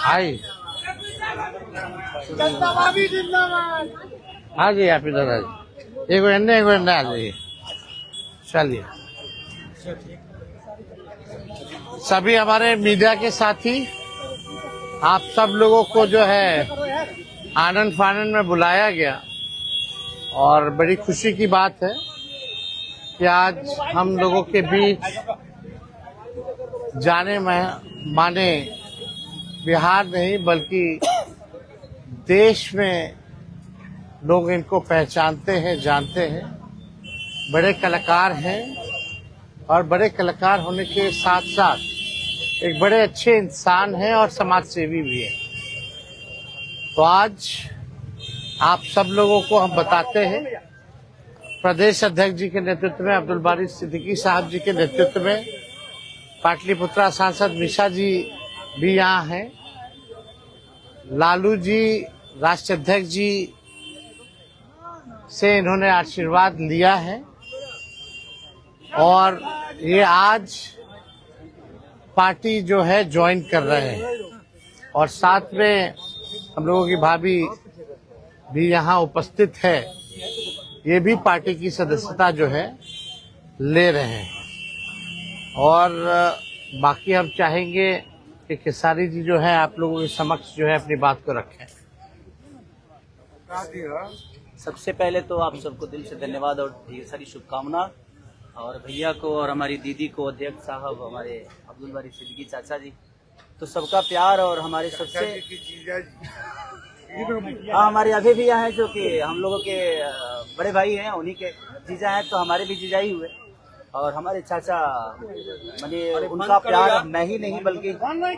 आई हाँ जी आप इधर आ जाइए, एक आ जाइए। चलिए सभी हमारे मीडिया के साथी, आप सब लोगों को जो है आनंद फानंद में बुलाया गया और बड़ी खुशी की बात है कि आज हम लोगों के बीच जाने माने बिहार नहीं बल्कि देश में लोग इनको पहचानते हैं, जानते हैं। बड़े कलाकार हैं और बड़े कलाकार होने के साथ साथ एक बड़े अच्छे इंसान हैं और समाज सेवी भी हैं। तो आज आप सब लोगों को हम बताते हैं, प्रदेश अध्यक्ष जी के नेतृत्व में, अब्दुल बारी सिद्दीकी साहब जी के नेतृत्व में, पाटलिपुत्रा सांसद मिशा जी भी यहाँ हैं, लालू जी राष्ट्रीय अध्यक्ष जी से इन्होंने आशीर्वाद लिया है और ये आज पार्टी जो है ज्वाइन कर रहे हैं और साथ में हम लोगों की भाभी भी यहाँ उपस्थित है, ये भी पार्टी की सदस्यता जो है ले रहे हैं। और बाकी हम चाहेंगे कि खेसारी जी जो है आप लोगों के समक्ष जो है अपनी बात को रखें। सबसे पहले तो आप सबको दिल से धन्यवाद और ढेर सारी शुभकामना, और भैया को और हमारी दीदी को, अध्यक्ष साहब, हमारे अब्दुल बारी सिद्दीकी चाचा जी, तो सबका प्यार और हमारे सबसे हमारे अभी भी हैं जो कि हम लोगों के बड़े भाई हैं, उन्हीं के जीजा हैं, तो हमारे भी जीजा ही हुए। और हमारे चाचा मैंने उनका प्यार मैं ही नहीं बल्कि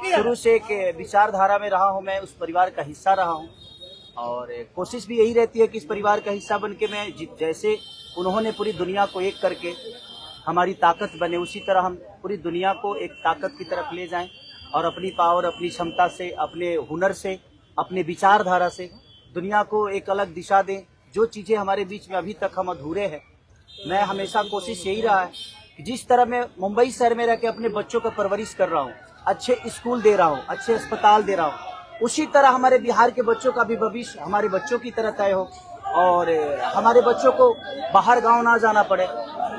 शुरू से एक विचारधारा में रहा हूँ, मैं उस परिवार का हिस्सा रहा हूँ और कोशिश भी यही रहती है कि इस परिवार का हिस्सा बन के मैं जैसे उन्होंने पूरी दुनिया को एक करके हमारी ताकत बने, उसी तरह हम पूरी दुनिया को एक ताकत की तरफ ले जाएं और अपनी पावर, अपनी क्षमता से, अपने हुनर से, अपने विचारधारा से दुनिया को एक अलग दिशा दें। जो चीज़ें हमारे बीच में अभी तक हम अधूरे हैं, मैं हमेशा कोशिश यही रहा है कि जिस तरह मैं मुंबई शहर में रह के अपने बच्चों का परवरिश कर रहा हूँ, अच्छे स्कूल दे रहा हूँ, अच्छे अस्पताल दे रहा हूँ, उसी तरह हमारे बिहार के बच्चों का भी भविष्य हमारे बच्चों की तरह तय हो और हमारे बच्चों को बाहर गांव ना जाना पड़े।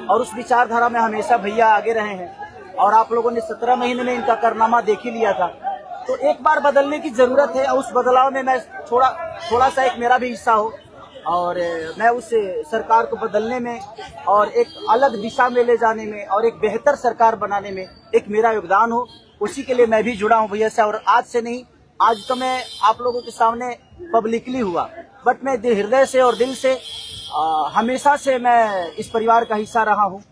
और उस विचारधारा में हमेशा भैया आगे रहे हैं और आप लोगों ने 17 महीने में इनका कारनामा देख ही लिया था। तो एक बार बदलने की जरूरत है और उस बदलाव में मैं थोड़ा सा एक मेरा भी हिस्सा हो और मैं उस सरकार को बदलने में और एक अलग दिशा में ले जाने में और एक बेहतर सरकार बनाने में एक मेरा योगदान हो, उसी के लिए मैं भी जुड़ा हूँ भैया से। और आज से नहीं, आज तो मैं आप लोगों के सामने पब्लिकली हुआ, बट मैं हृदय से और दिल से हमेशा से मैं इस परिवार का हिस्सा रहा हूँ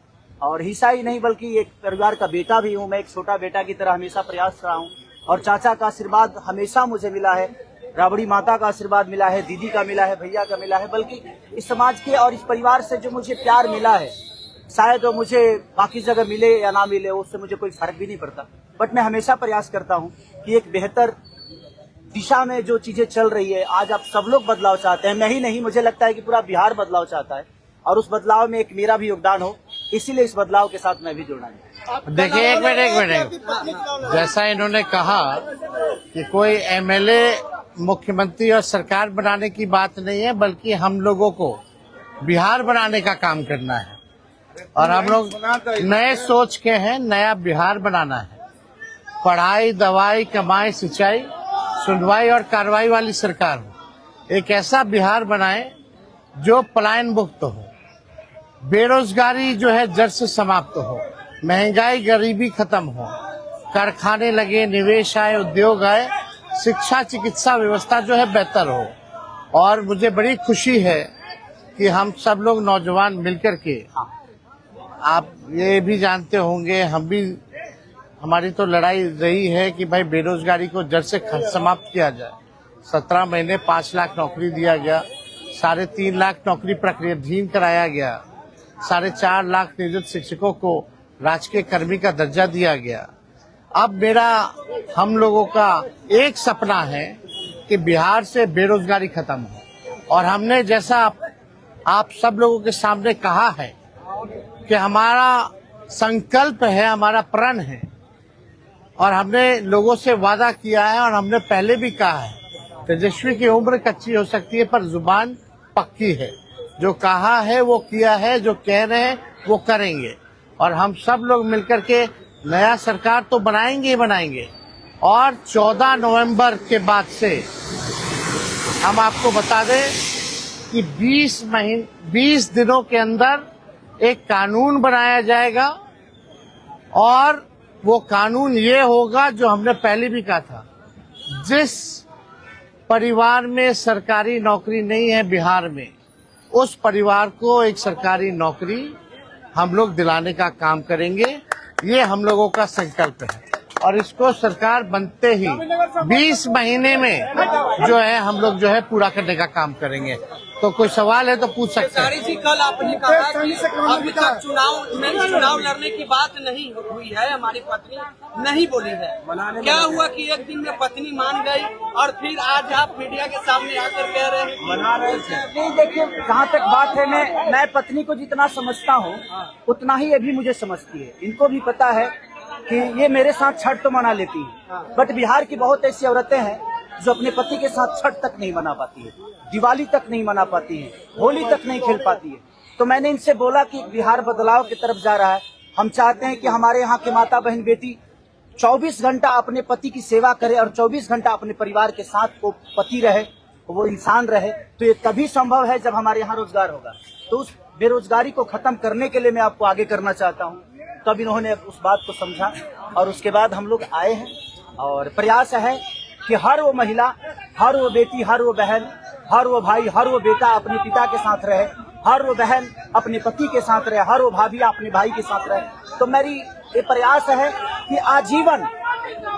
और हिस्सा ही नहीं बल्कि एक परिवार का बेटा भी हूँ। मैं एक छोटा बेटा की तरह हमेशा प्रयास रहा हूँ और चाचा का आशीर्वाद हमेशा मुझे मिला है, राबड़ी माता का आशीर्वाद मिला है, दीदी का मिला है, भैया का मिला है, बल्कि इस समाज के और इस परिवार से जो मुझे प्यार मिला है, शायद वो मुझे बाकी जगह मिले या ना मिले उससे मुझे कोई फर्क भी नहीं पड़ता। बट मैं हमेशा प्रयास करता हूँ कि एक बेहतर दिशा में जो चीजें चल रही है, आज आप सब लोग बदलाव चाहते हैं, मैं ही नहीं, मुझे लगता है कि पूरा बिहार बदलाव चाहता है और उस बदलाव में एक मेरा भी योगदान हो, इसीलिए इस बदलाव के साथ मैं भी जुड़ा हूँ। देखिए एक मिनट, जैसा इन्होंने कहा कि कोई एमएलए मुख्यमंत्री और सरकार बनाने की बात नहीं है बल्कि हम लोगों को बिहार बनाने का काम करना है और हम लोग नए सोच के हैं, नया बिहार बनाना है। पढ़ाई, दवाई, कमाई, सिंचाई, सुनवाई और कार्रवाई वाली सरकार हो। एक ऐसा बिहार बनाए जो पलायन मुक्त हो, बेरोजगारी जो है जड़ से समाप्त हो, महंगाई गरीबी खत्म हो, कारखाने लगे, निवेश आए, उद्योग आए, शिक्षा चिकित्सा व्यवस्था जो है बेहतर हो। और मुझे बड़ी खुशी है कि हम सब लोग नौजवान मिलकर के, आप ये भी जानते होंगे, हम भी, हमारी तो लड़ाई रही है कि भाई बेरोजगारी को जड़ से समाप्त किया जाए। 17 महीने 5 लाख नौकरी दिया गया, 3.5 लाख नौकरी प्रक्रियाधीन कराया गया, 4.5 लाख नियोजित शिक्षकों को राजकीय कर्मी का दर्जा दिया गया। अब मेरा, हम लोगों का एक सपना है कि बिहार से बेरोजगारी खत्म हो और हमने जैसा आप सब लोगों के सामने कहा है कि हमारा संकल्प है, हमारा प्रण है और हमने लोगों से वादा किया है और हमने पहले भी कहा है, तेजस्वी की उम्र कच्ची हो सकती है पर जुबान पक्की है। जो कहा है वो किया है, जो कह रहे हैं वो करेंगे और हम सब लोग मिलकर के नया सरकार तो बनाएंगे ही बनाएंगे। और 14 नवंबर के बाद से हम आपको बता दें कि 20 दिनों के अंदर एक कानून बनाया जाएगा और वो कानून ये होगा जो हमने पहले भी कहा था, जिस परिवार में सरकारी नौकरी नहीं है बिहार में, उस परिवार को एक सरकारी नौकरी हम लोग दिलाने का काम करेंगे। ये हम लोगों का संकल्प है और इसको सरकार बनते ही 20 महीने में जो है हम लोग जो है पूरा करने का काम करेंगे। तो कोई सवाल है तो पूछ सकते हैं। जी, कल आपने कहा कि अभी तक चुनाव लड़ने की बात नहीं हुई है, हमारी पत्नी नहीं बोली है। क्या हुआ कि एक दिन में पत्नी मान गई और फिर आज आप मीडिया के सामने आकर कह रहे हैं मना रहे थे? नहीं, देखिए जहाँ तक बात है, मैं पत्नी को जितना समझता हूँ उतना ही ये भी मुझे समझती है। इनको भी पता है कि ये मेरे साथ छठ तो मना लेती है, बट बिहार की बहुत ऐसी औरतें हैं जो अपने पति के साथ छठ तक नहीं मना पाती है, दिवाली तक नहीं मना पाती है, होली तक नहीं खेल पाती है। तो मैंने इनसे बोला कि बिहार बदलाव की तरफ जा रहा है, हम चाहते हैं कि हमारे यहाँ के माता बहन बेटी 24 घंटा अपने पति की सेवा करे और 24 घंटा अपने परिवार के साथ वो पति रहे, वो इंसान रहे। तो ये तभी संभव है जब हमारे यहाँ रोजगार होगा। तो उस बेरोजगारी को खत्म करने के लिए मैं आपको आगे करना चाहता हूँ। तब इन्होंने उस बात को समझा और उसके बाद हम लोग आए हैं और प्रयास है कि हर वो महिला, हर वो बेटी, हर वो बहन, हर वो भाई, हर वो बेटा अपने पिता के साथ रहे, हर वो बहन अपने पति के साथ रहे, हर वो भाभी अपने भाई के साथ रहे। तो मेरी ये प्रयास है कि आजीवन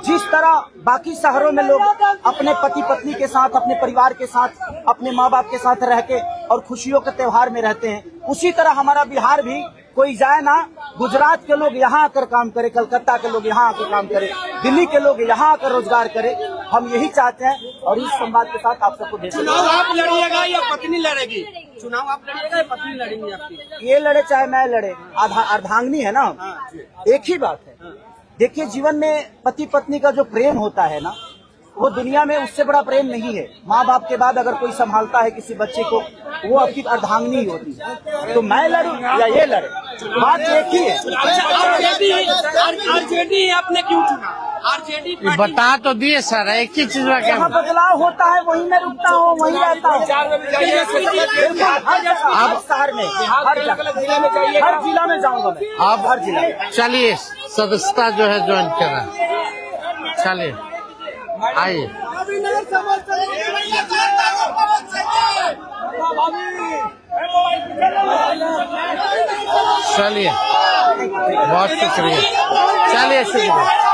जिस तरह बाकी शहरों में लोग अपने पति पत्नी के साथ, अपने परिवार के साथ, अपने माँ बाप के साथ रह के और खुशियों के त्योहार में रहते हैं, उसी तरह हमारा बिहार भी कोई जाए ना, गुजरात के लोग यहाँ आकर काम करे, कलकत्ता के लोग यहाँ आकर काम करे, दिल्ली के लोग यहाँ आकर रोजगार करे। हम यही चाहते हैं और इस संवाद के साथ आप सबको भेज। चुनाव आप लड़िएगा या पत्नी लड़ेगी? चुनाव आप लड़िएगा या पत्नी लड़ेंगी आपकी? ये लड़े चाहे मैं लड़े, अर्धांगिनी है ना, एक ही बात है। देखिए, जीवन में पति पत्नी का जो प्रेम होता है ना, वो दुनिया में उससे बड़ा प्रेम नहीं है। माँ बाप के बाद अगर कोई संभालता है किसी बच्चे को, वो आपकी अर्धांगिनी ही होती है। तो मैं लड़ूं या ये लड़े, बात एक ही है। आरजेडी आपने क्यों चुना? आरजेडी बता तो दिए सर, एक ही चीज में जहाँ बदलाव होता है वहीं मैं रुकता हूँ, वहीं रहता हूँ। अब शहर में हर जिला में जाऊंगा मैं। आप हर जिला। चलिए, सदस्यता जो है ज्वाइन करा, चलिए आइए। चलिए, बहुत शुक्रिया, चलिए शुक्रिया।